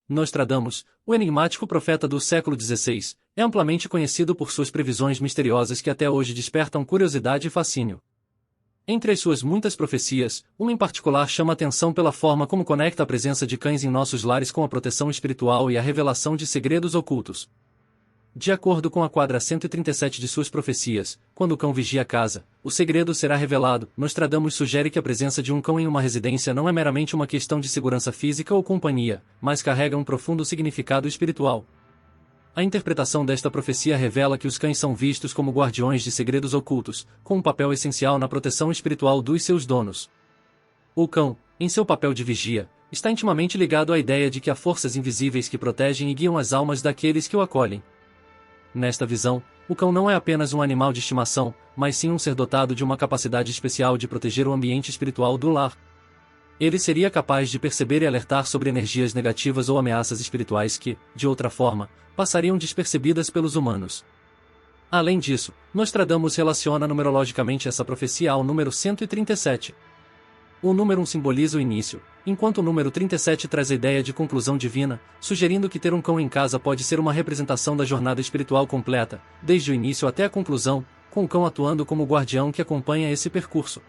Nostradamus, o enigmático profeta do século XVI, é amplamente conhecido por suas previsões misteriosas que até hoje despertam curiosidade e fascínio. Entre as suas muitas profecias, uma em particular chama atenção pela forma como conecta a presença de cães em nossos lares com a proteção espiritual e a revelação de segredos ocultos. De acordo com a quadra 137 de suas profecias, quando o cão vigia a casa, o segredo será revelado. Nostradamus sugere que a presença de um cão em uma residência não é meramente uma questão de segurança física ou companhia, mas carrega um profundo significado espiritual. A interpretação desta profecia revela que os cães são vistos como guardiões de segredos ocultos, com um papel essencial na proteção espiritual dos seus donos. O cão, em seu papel de vigia, está intimamente ligado à ideia de que há forças invisíveis que protegem e guiam as almas daqueles que o acolhem. Nesta visão, o cão não é apenas um animal de estimação, mas sim um ser dotado de uma capacidade especial de proteger o ambiente espiritual do lar. Ele seria capaz de perceber e alertar sobre energias negativas ou ameaças espirituais que, de outra forma, passariam despercebidas pelos humanos. Além disso, Nostradamus relaciona numerologicamente essa profecia ao número 137. O número 1 simboliza o início, enquanto o número 37 traz a ideia de conclusão divina, sugerindo que ter um cão em casa pode ser uma representação da jornada espiritual completa, desde o início até a conclusão, com o cão atuando como guardião que acompanha esse percurso.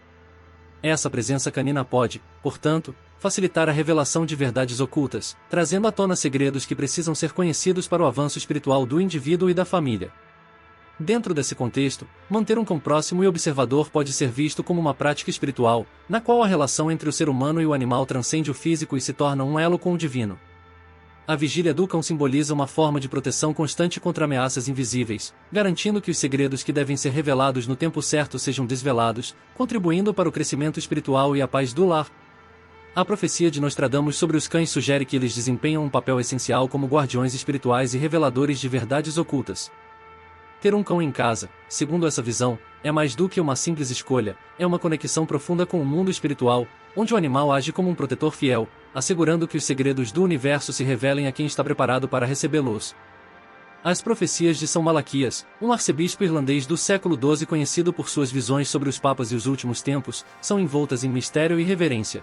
Essa presença canina pode, portanto, facilitar a revelação de verdades ocultas, trazendo à tona segredos que precisam ser conhecidos para o avanço espiritual do indivíduo e da família. Dentro desse contexto, manter um cão próximo e observador pode ser visto como uma prática espiritual, na qual a relação entre o ser humano e o animal transcende o físico e se torna um elo com o divino. A vigília do cão simboliza uma forma de proteção constante contra ameaças invisíveis, garantindo que os segredos que devem ser revelados no tempo certo sejam desvelados, contribuindo para o crescimento espiritual e a paz do lar. A profecia de Nostradamus sobre os cães sugere que eles desempenham um papel essencial como guardiões espirituais e reveladores de verdades ocultas. Ter um cão em casa, segundo essa visão, é mais do que uma simples escolha, é uma conexão profunda com o mundo espiritual, onde o animal age como um protetor fiel, assegurando que os segredos do universo se revelem a quem está preparado para recebê-los. As profecias de São Malaquias, um arcebispo irlandês do século XII conhecido por suas visões sobre os papas e os últimos tempos, são envoltas em mistério e reverência.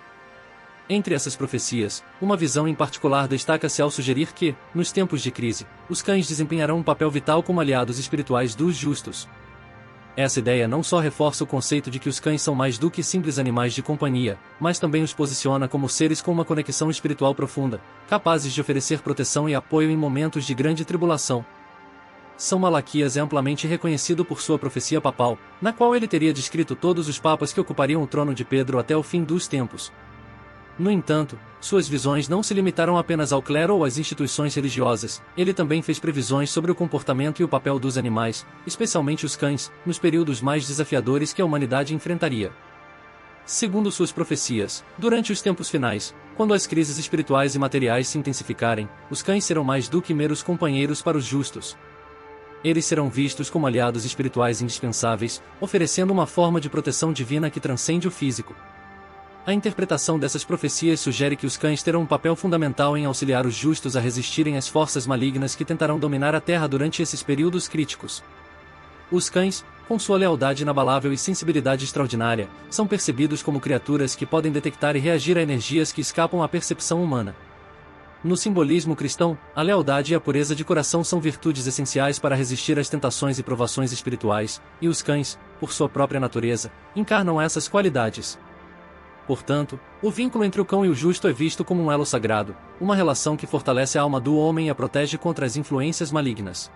Entre essas profecias, uma visão em particular destaca-se ao sugerir que, nos tempos de crise, os cães desempenharão um papel vital como aliados espirituais dos justos. Essa ideia não só reforça o conceito de que os cães são mais do que simples animais de companhia, mas também os posiciona como seres com uma conexão espiritual profunda, capazes de oferecer proteção e apoio em momentos de grande tribulação. São Malaquias é amplamente reconhecido por sua profecia papal, na qual ele teria descrito todos os papas que ocupariam o trono de Pedro até o fim dos tempos. No entanto, suas visões não se limitaram apenas ao clero ou às instituições religiosas, ele também fez previsões sobre o comportamento e o papel dos animais, especialmente os cães, nos períodos mais desafiadores que a humanidade enfrentaria. Segundo suas profecias, durante os tempos finais, quando as crises espirituais e materiais se intensificarem, os cães serão mais do que meros companheiros para os justos. Eles serão vistos como aliados espirituais indispensáveis, oferecendo uma forma de proteção divina que transcende o físico. A interpretação dessas profecias sugere que os cães terão um papel fundamental em auxiliar os justos a resistirem às forças malignas que tentarão dominar a Terra durante esses períodos críticos. Os cães, com sua lealdade inabalável e sensibilidade extraordinária, são percebidos como criaturas que podem detectar e reagir a energias que escapam à percepção humana. No simbolismo cristão, a lealdade e a pureza de coração são virtudes essenciais para resistir às tentações e provações espirituais, e os cães, por sua própria natureza, encarnam essas qualidades. Portanto, o vínculo entre o cão e o justo é visto como um elo sagrado, uma relação que fortalece a alma do homem e a protege contra as influências malignas.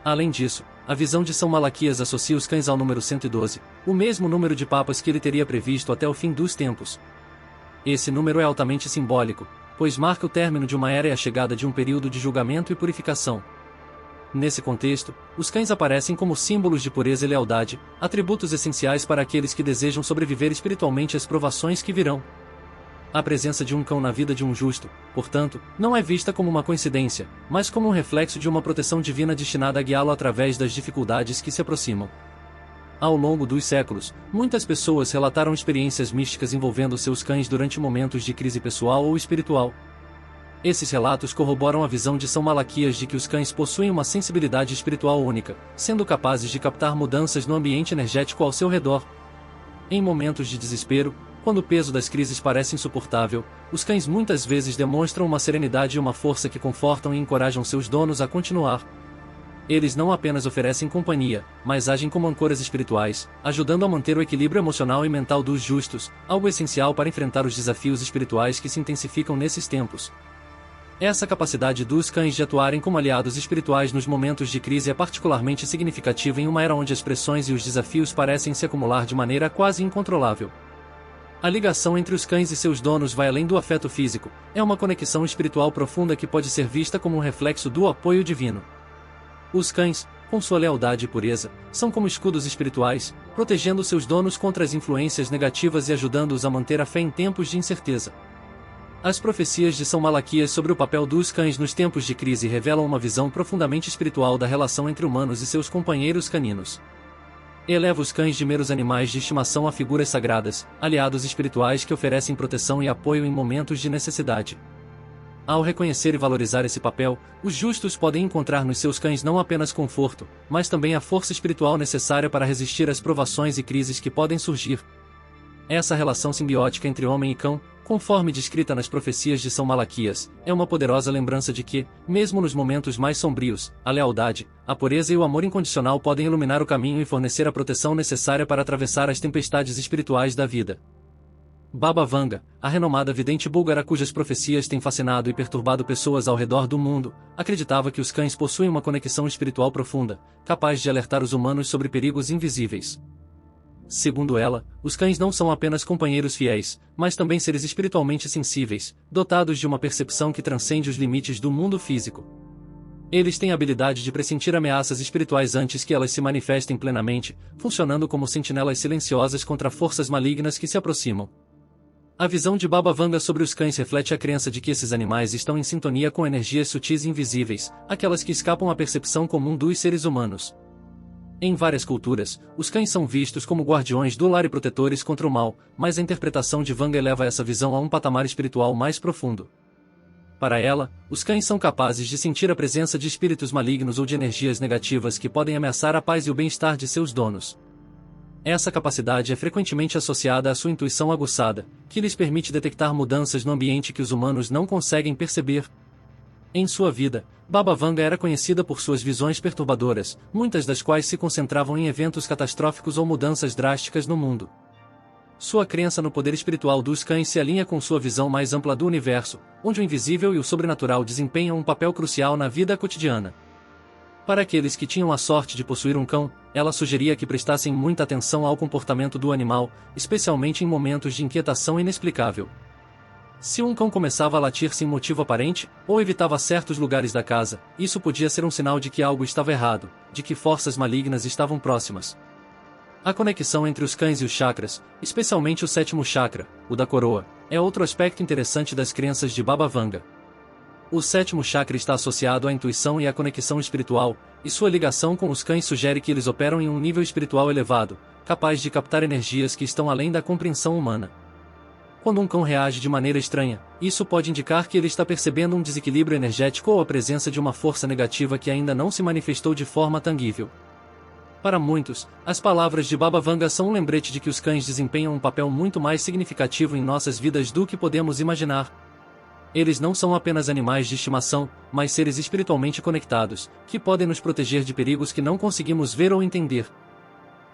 Além disso, a visão de São Malaquias associa os cães ao número 112, o mesmo número de papas que ele teria previsto até o fim dos tempos. Esse número é altamente simbólico, pois marca o término de uma era e a chegada de um período de julgamento e purificação. Nesse contexto, os cães aparecem como símbolos de pureza e lealdade, atributos essenciais para aqueles que desejam sobreviver espiritualmente às provações que virão. A presença de um cão na vida de um justo, portanto, não é vista como uma coincidência, mas como um reflexo de uma proteção divina destinada a guiá-lo através das dificuldades que se aproximam. Ao longo dos séculos, muitas pessoas relataram experiências místicas envolvendo seus cães durante momentos de crise pessoal ou espiritual. Esses relatos corroboram a visão de São Malaquias de que os cães possuem uma sensibilidade espiritual única, sendo capazes de captar mudanças no ambiente energético ao seu redor. Em momentos de desespero, Quando o peso das crises parece insuportável, os cães muitas vezes demonstram uma serenidade e uma força que confortam e encorajam seus donos a continuar. Eles não apenas oferecem companhia, mas agem como ancoras espirituais, ajudando a manter o equilíbrio emocional e mental dos justos, algo essencial para enfrentar os desafios espirituais que se intensificam nesses tempos. Essa capacidade dos cães de atuarem como aliados espirituais nos momentos de crise é particularmente significativa em uma era onde as pressões e os desafios parecem se acumular de maneira quase incontrolável. A ligação entre os cães e seus donos vai além do afeto físico, é uma conexão espiritual profunda que pode ser vista como um reflexo do apoio divino. Os cães, com sua lealdade e pureza, são como escudos espirituais, protegendo seus donos contra as influências negativas e ajudando-os a manter a fé em tempos de incerteza. As profecias de São Malaquias sobre o papel dos cães nos tempos de crise revelam uma visão profundamente espiritual da relação entre humanos e seus companheiros caninos. Eleva os cães de meros animais de estimação a figuras sagradas, aliados espirituais que oferecem proteção e apoio em momentos de necessidade. Ao reconhecer e valorizar esse papel, os justos podem encontrar nos seus cães não apenas conforto, mas também a força espiritual necessária para resistir às provações e crises que podem surgir. Essa relação simbiótica entre homem e cão, conforme descrita nas profecias de São Malaquias, é uma poderosa lembrança de que, mesmo nos momentos mais sombrios, a lealdade, a pureza e o amor incondicional podem iluminar o caminho e fornecer a proteção necessária para atravessar as tempestades espirituais da vida. Baba Vanga, a renomada vidente búlgara cujas profecias têm fascinado e perturbado pessoas ao redor do mundo, acreditava que os cães possuem uma conexão espiritual profunda, capaz de alertar os humanos sobre perigos invisíveis. Segundo ela, os cães não são apenas companheiros fiéis, mas também seres espiritualmente sensíveis, dotados de uma percepção que transcende os limites do mundo físico. Eles têm a habilidade de pressentir ameaças espirituais antes que elas se manifestem plenamente, funcionando como sentinelas silenciosas contra forças malignas que se aproximam. A visão de Baba Vanga sobre os cães reflete a crença de que esses animais estão em sintonia com energias sutis e invisíveis, aquelas que escapam à percepção comum dos seres humanos. Em várias culturas, os cães são vistos como guardiões do lar e protetores contra o mal, mas a interpretação de Vanga eleva essa visão a um patamar espiritual mais profundo. Para ela, os cães são capazes de sentir a presença de espíritos malignos ou de energias negativas que podem ameaçar a paz e o bem-estar de seus donos. Essa capacidade é frequentemente associada à sua intuição aguçada, que lhes permite detectar mudanças no ambiente que os humanos não conseguem perceber. Em sua vida, Baba Vanga era conhecida por suas visões perturbadoras, muitas das quais se concentravam em eventos catastróficos ou mudanças drásticas no mundo. Sua crença no poder espiritual dos cães se alinha com sua visão mais ampla do universo, onde o invisível e o sobrenatural desempenham um papel crucial na vida cotidiana. Para aqueles que tinham a sorte de possuir um cão, ela sugeria que prestassem muita atenção ao comportamento do animal, especialmente em momentos de inquietação inexplicável. Se um cão começava a latir sem motivo aparente, ou evitava certos lugares da casa, isso podia ser um sinal de que algo estava errado, de que forças malignas estavam próximas. A conexão entre os cães e os chakras, especialmente o sétimo chakra, o da coroa, é outro aspecto interessante das crenças de Baba Vanga. O sétimo chakra está associado à intuição e à conexão espiritual, e sua ligação com os cães sugere que eles operam em um nível espiritual elevado, capaz de captar energias que estão além da compreensão humana. Quando um cão reage de maneira estranha, isso pode indicar que ele está percebendo um desequilíbrio energético ou a presença de uma força negativa que ainda não se manifestou de forma tangível. Para muitos, as palavras de Baba Vanga são um lembrete de que os cães desempenham um papel muito mais significativo em nossas vidas do que podemos imaginar. Eles não são apenas animais de estimação, mas seres espiritualmente conectados, que podem nos proteger de perigos que não conseguimos ver ou entender.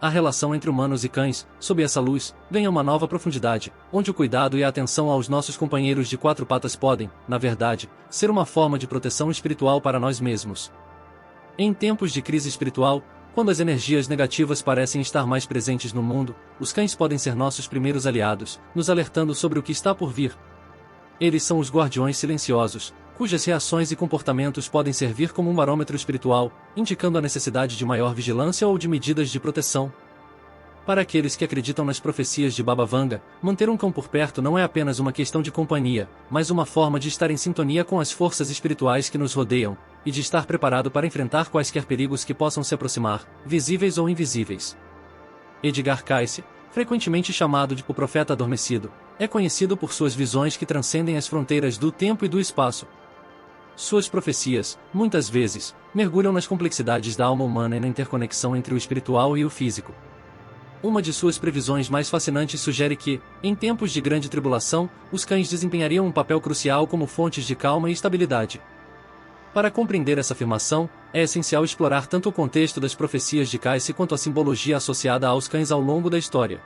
A relação entre humanos e cães, sob essa luz, ganha uma nova profundidade, onde o cuidado e a atenção aos nossos companheiros de quatro patas podem, na verdade, ser uma forma de proteção espiritual para nós mesmos. Em tempos de crise espiritual, quando as energias negativas parecem estar mais presentes no mundo, os cães podem ser nossos primeiros aliados, nos alertando sobre o que está por vir. Eles são os guardiões silenciosos, cujas reações e comportamentos podem servir como um barômetro espiritual, indicando a necessidade de maior vigilância ou de medidas de proteção. Para aqueles que acreditam nas profecias de Baba Vanga, manter um cão por perto não é apenas uma questão de companhia, mas uma forma de estar em sintonia com as forças espirituais que nos rodeiam, e de estar preparado para enfrentar quaisquer perigos que possam se aproximar, visíveis ou invisíveis. Edgar Cayce, frequentemente chamado de o profeta adormecido, é conhecido por suas visões que transcendem as fronteiras do tempo e do espaço. Suas profecias, muitas vezes, mergulham nas complexidades da alma humana e na interconexão entre o espiritual e o físico. Uma de suas previsões mais fascinantes sugere que, em tempos de grande tribulação, os cães desempenhariam um papel crucial como fontes de calma e estabilidade. Para compreender essa afirmação, é essencial explorar tanto o contexto das profecias de Cayce quanto a simbologia associada aos cães ao longo da história.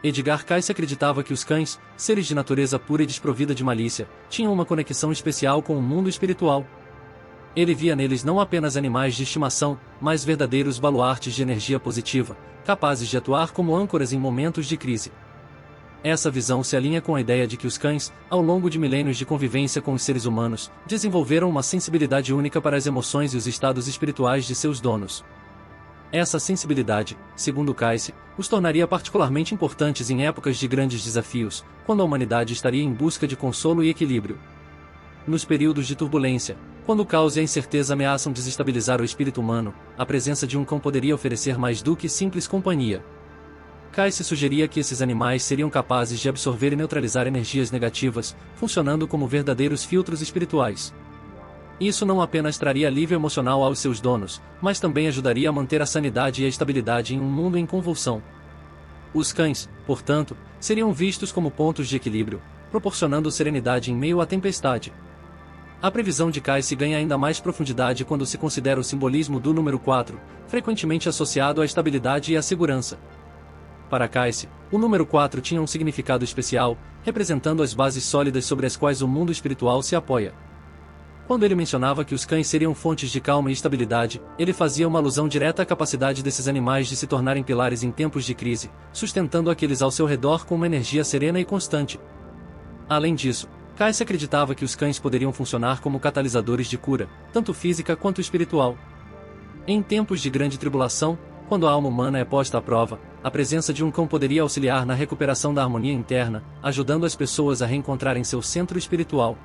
Edgar Cayce acreditava que os cães, seres de natureza pura e desprovida de malícia, tinham uma conexão especial com o mundo espiritual. Ele via neles não apenas animais de estimação, mas verdadeiros baluartes de energia positiva, capazes de atuar como âncoras em momentos de crise. Essa visão se alinha com a ideia de que os cães, ao longo de milênios de convivência com os seres humanos, desenvolveram uma sensibilidade única para as emoções e os estados espirituais de seus donos. Essa sensibilidade, segundo Cayce, os tornaria particularmente importantes em épocas de grandes desafios, quando a humanidade estaria em busca de consolo e equilíbrio. Nos períodos de turbulência, quando o caos e a incerteza ameaçam desestabilizar o espírito humano, a presença de um cão poderia oferecer mais do que simples companhia. Cayce sugeria que esses animais seriam capazes de absorver e neutralizar energias negativas, funcionando como verdadeiros filtros espirituais. Isso não apenas traria alívio emocional aos seus donos, mas também ajudaria a manter a sanidade e a estabilidade em um mundo em convulsão. Os cães, portanto, seriam vistos como pontos de equilíbrio, proporcionando serenidade em meio à tempestade. A previsão de Cayce ganha ainda mais profundidade quando se considera o simbolismo do número 4, frequentemente associado à estabilidade e à segurança. Para Cayce, o número 4 tinha um significado especial, representando as bases sólidas sobre as quais o mundo espiritual se apoia. Quando ele mencionava que os cães seriam fontes de calma e estabilidade, ele fazia uma alusão direta à capacidade desses animais de se tornarem pilares em tempos de crise, sustentando aqueles ao seu redor com uma energia serena e constante. Além disso, Cayce acreditava que os cães poderiam funcionar como catalisadores de cura, tanto física quanto espiritual. Em tempos de grande tribulação, quando a alma humana é posta à prova, a presença de um cão poderia auxiliar na recuperação da harmonia interna, ajudando as pessoas a reencontrarem seu centro espiritual.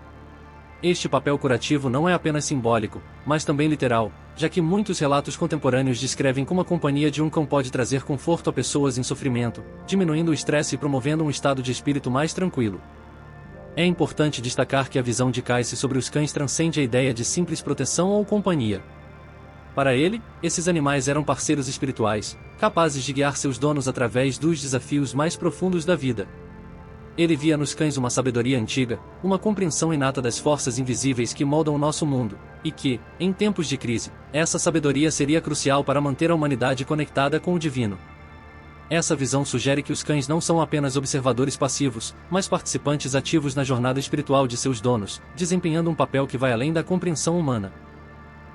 Este papel curativo não é apenas simbólico, mas também literal, já que muitos relatos contemporâneos descrevem como a companhia de um cão pode trazer conforto a pessoas em sofrimento, diminuindo o estresse e promovendo um estado de espírito mais tranquilo. É importante destacar que a visão de Cayce sobre os cães transcende a ideia de simples proteção ou companhia. Para ele, esses animais eram parceiros espirituais, capazes de guiar seus donos através dos desafios mais profundos da vida. Ele via nos cães uma sabedoria antiga, uma compreensão inata das forças invisíveis que moldam o nosso mundo, e que, em tempos de crise, essa sabedoria seria crucial para manter a humanidade conectada com o divino. Essa visão sugere que os cães não são apenas observadores passivos, mas participantes ativos na jornada espiritual de seus donos, desempenhando um papel que vai além da compreensão humana.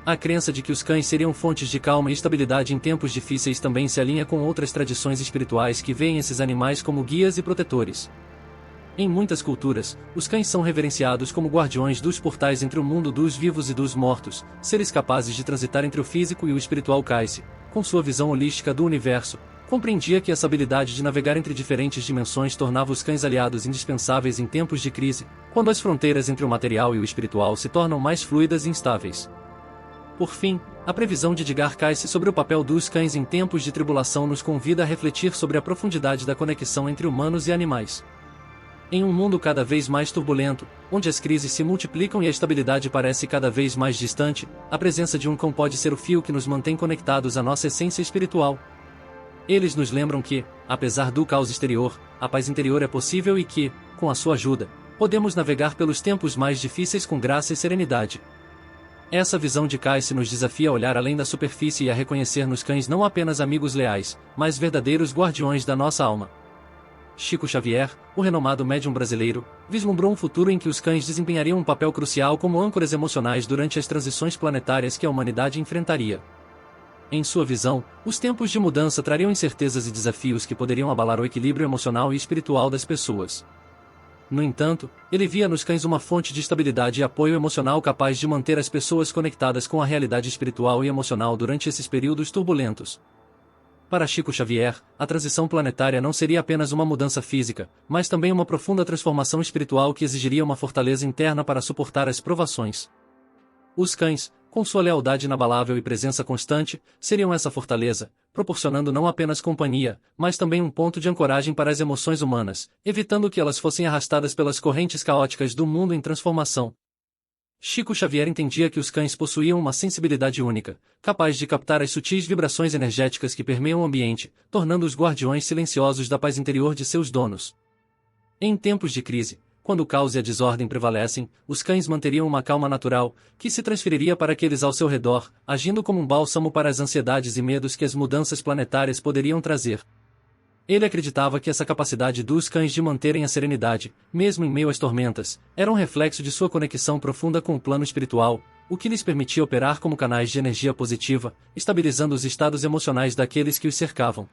A crença de que os cães seriam fontes de calma e estabilidade em tempos difíceis também se alinha com outras tradições espirituais que veem esses animais como guias e protetores. Em muitas culturas, os cães são reverenciados como guardiões dos portais entre o mundo dos vivos e dos mortos, seres capazes de transitar entre o físico e o espiritual. Cayce, com sua visão holística do universo, compreendia que essa habilidade de navegar entre diferentes dimensões tornava os cães aliados indispensáveis em tempos de crise, quando as fronteiras entre o material e o espiritual se tornam mais fluidas e instáveis. Por fim, a previsão de Edgar Cayce sobre o papel dos cães em tempos de tribulação nos convida a refletir sobre a profundidade da conexão entre humanos e animais. Em um mundo cada vez mais turbulento, onde as crises se multiplicam e a estabilidade parece cada vez mais distante, a presença de um cão pode ser o fio que nos mantém conectados à nossa essência espiritual. Eles nos lembram que, apesar do caos exterior, a paz interior é possível e que, com a sua ajuda, podemos navegar pelos tempos mais difíceis com graça e serenidade. Essa visão de Cayce nos desafia a olhar além da superfície e a reconhecer nos cães não apenas amigos leais, mas verdadeiros guardiões da nossa alma. Chico Xavier, o renomado médium brasileiro, vislumbrou um futuro em que os cães desempenhariam um papel crucial como âncoras emocionais durante as transições planetárias que a humanidade enfrentaria. Em sua visão, os tempos de mudança trariam incertezas e desafios que poderiam abalar o equilíbrio emocional e espiritual das pessoas. No entanto, ele via nos cães uma fonte de estabilidade e apoio emocional capaz de manter as pessoas conectadas com a realidade espiritual e emocional durante esses períodos turbulentos. Para Chico Xavier, a transição planetária não seria apenas uma mudança física, mas também uma profunda transformação espiritual que exigiria uma fortaleza interna para suportar as provações. Os cães, com sua lealdade inabalável e presença constante, seriam essa fortaleza, proporcionando não apenas companhia, mas também um ponto de ancoragem para as emoções humanas, evitando que elas fossem arrastadas pelas correntes caóticas do mundo em transformação. Chico Xavier entendia que os cães possuíam uma sensibilidade única, capaz de captar as sutis vibrações energéticas que permeiam o ambiente, tornando-os guardiões silenciosos da paz interior de seus donos. Em tempos de crise, quando o caos e a desordem prevalecem, os cães manteriam uma calma natural, que se transferiria para aqueles ao seu redor, agindo como um bálsamo para as ansiedades e medos que as mudanças planetárias poderiam trazer. Ele acreditava que essa capacidade dos cães de manterem a serenidade, mesmo em meio às tormentas, era um reflexo de sua conexão profunda com o plano espiritual, o que lhes permitia operar como canais de energia positiva, estabilizando os estados emocionais daqueles que os cercavam.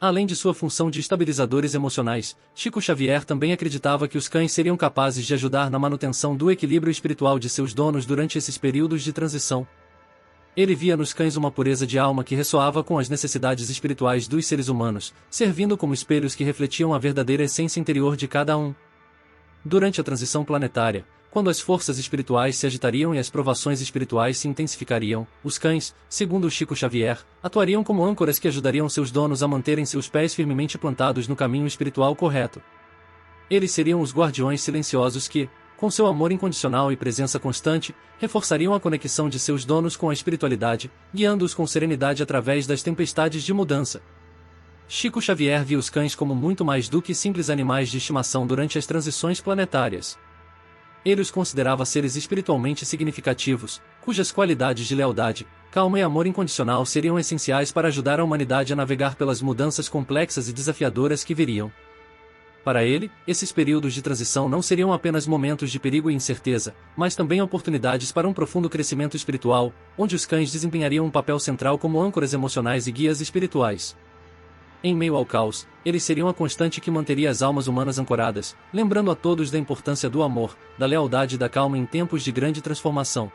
Além de sua função de estabilizadores emocionais, Chico Xavier também acreditava que os cães seriam capazes de ajudar na manutenção do equilíbrio espiritual de seus donos durante esses períodos de transição. Ele via nos cães uma pureza de alma que ressoava com as necessidades espirituais dos seres humanos, servindo como espelhos que refletiam a verdadeira essência interior de cada um. Durante a transição planetária, quando as forças espirituais se agitariam e as provações espirituais se intensificariam, os cães, segundo Chico Xavier, atuariam como âncoras que ajudariam seus donos a manterem seus pés firmemente plantados no caminho espiritual correto. Eles seriam os guardiões silenciosos que, com seu amor incondicional e presença constante, reforçariam a conexão de seus donos com a espiritualidade, guiando-os com serenidade através das tempestades de mudança. Chico Xavier via os cães como muito mais do que simples animais de estimação durante as transições planetárias. Ele os considerava seres espiritualmente significativos, cujas qualidades de lealdade, calma e amor incondicional seriam essenciais para ajudar a humanidade a navegar pelas mudanças complexas e desafiadoras que viriam. Para ele, esses períodos de transição não seriam apenas momentos de perigo e incerteza, mas também oportunidades para um profundo crescimento espiritual, onde os cães desempenhariam um papel central como âncoras emocionais e guias espirituais. Em meio ao caos, eles seriam a constante que manteria as almas humanas ancoradas, lembrando a todos da importância do amor, da lealdade e da calma em tempos de grande transformação.